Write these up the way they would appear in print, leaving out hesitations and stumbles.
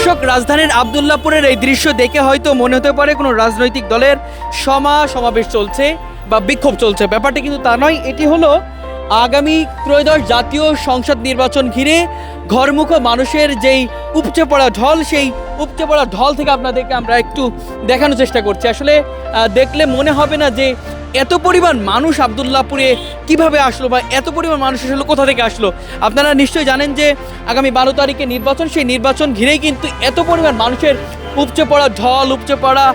দর্শক, রাজধানীর আব্দুল্লাহপুরের এই দৃশ্য দেখে হয়তো মনে হতে পারে কোনো রাজনৈতিক দলের সমাবেশ চলছে বা বিক্ষোভ চলছে। ব্যাপারটা কিন্তু তা নয়। এটি হলো আগামী ত্রয়োদশ জাতীয় সংসদ নির্বাচন ঘিরে ঘরমুখো মানুষের যেই উপচে পড়া ঢল, সেই উপচে পড়া ঢল থেকে আপনাদেরকে আমরা একটু দেখানোর চেষ্টা করছি। আসলে দেখলে মনে হবে না যে এত পরিমাণ মানুষ আব্দুল্লাহপুরে কিভাবে আসলো বা এত পরিমাণ মানুষ আসলে কোথা থেকে আসলো। আপনারা নিশ্চয়ই জানেন যে আগামী 12 তারিখে নির্বাচন, সেই নির্বাচন ঘিরেই কিন্তু এত পরিমাণ মানুষের উপচে পড়া ঢল, উপচে পড়া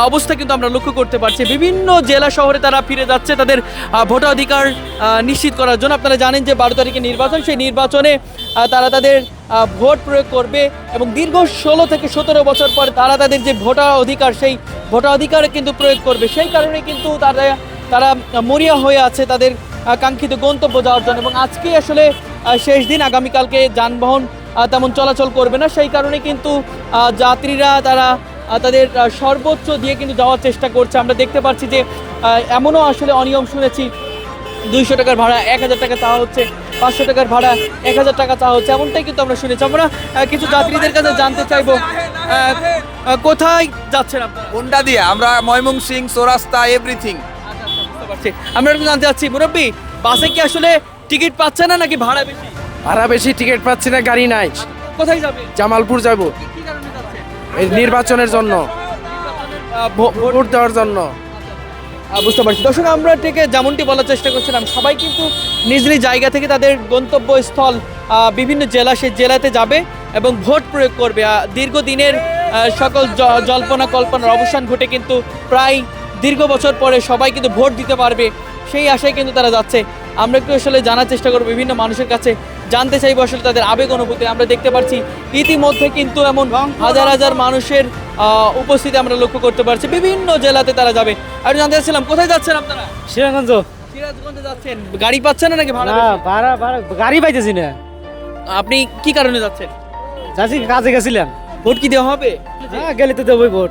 অবস্থা কিন্তু আমরা লক্ষ্য করতে পারছি। বিভিন্ন জেলা শহরে তারা ফিরে যাচ্ছে তাদের ভোটাধিকার নিশ্চিত করার জন্য। আপনারা জানেন যে 12 তারিখে নির্বাচন, সেই নির্বাচনে তারা তাদের ভোট প্রয়োগ করবে এবং দীর্ঘ 16 থেকে 17 বছর পরে তারা তাদের যে ভোটাধিকার, সেই ভোটাধিকার কিন্তু প্রয়োগ করবে। সেই কারণে কিন্তু তারা মরিয়া হয়ে আছে তাদের কাঙ্ক্ষিত গন্তব্য যাওয়ার জন্য। এবং আজকে আসলে শেষ দিন, আগামীকালকে যানবাহন তেমন চলাচল করবে না। সেই কারণে কিন্তু যাত্রীরা তারা তাদের সর্বোচ্চ দিয়ে কিন্তু যাওয়ার চেষ্টা করছে। আমরা দেখতে পাচ্ছি যে এমনও আসলে অনিয়ম শুনেছি, 200 টাকার ভাড়া 1000 টাকা চাওয়া হচ্ছে, 500 টাকার ভাড়া 1000 টাকা চাওয়া হচ্ছে, এমনটাই কিন্তু আমরা শুনেছি। আমরা কিছু যাত্রীদের কাছে জানতে চাইবো কোথায় যাচ্ছেন আপনারা? কোনটা দিয়ে? আমরা ময়মনসিং, চৌরাস্তা, এভরিথিং। বুঝতে পারছি। আমরা একটু জানতে চাচ্ছি, মুরব্বী, বাসে কি আসলে টিকিট পাচ্ছে না নাকি ভাড়া বেশি? ভাড়া বেশি, টিকিট পাচ্ছি না, গাড়ি নাই। কোথায় যাবে? জামালপুর যাব কি কারণে যাচ্ছেন? এই নির্বাচনের জন্য, ভোট দেওয়ার জন্য। বুঝতে পারছি। দর্শক, আমরা থেকে যেমনটি বলার চেষ্টা করছিলাম, সবাই কিন্তু নিজ নিজ জায়গা থেকে তাদের গন্তব্যস্থল বিভিন্ন জেলা, সেই জেলাতে যাবে এবং ভোট প্রয়োগ করবে। দীর্ঘদিনের সকল জল্পনা কল্পনার অবসান ঘটে কিন্তু প্রায় দীর্ঘ বছর পরে সবাই কিন্তু ভোট দিতে পারবে, সেই আশায় কিন্তু তারা যাচ্ছে। আমরা একটু আসলে জানার চেষ্টা করবো বিভিন্ন মানুষের কাছে, জানতে চাইবো আসলে তাদের আবেগ অনুভূতি। আমরা দেখতে পাচ্ছি ইতিমধ্যে কিন্তু এমন হাজার হাজার মানুষের উপস্থিতি আমরা লক্ষ্য করতে পারছি। বিভিন্ন জেলাতে তারা যাবে। আর জানতে চাচ্ছিলাম, কোথায় যাচ্ছেন আপনারা? সিরাজগঞ্জ। সিরাজগঞ্জে যাচ্ছেন। গাড়ি পাচ্ছেন না নাকি ভাড়া না, বেশি? ভাড়া গাড়ি পাইতেছি না। আপনি কি কারণে যাচ্ছেন? যাচ্ছি, কাজে গেছিলাম। ভোট কি দেওয়া হবে? হ্যাঁ, গেলে তো দেবই ভোট।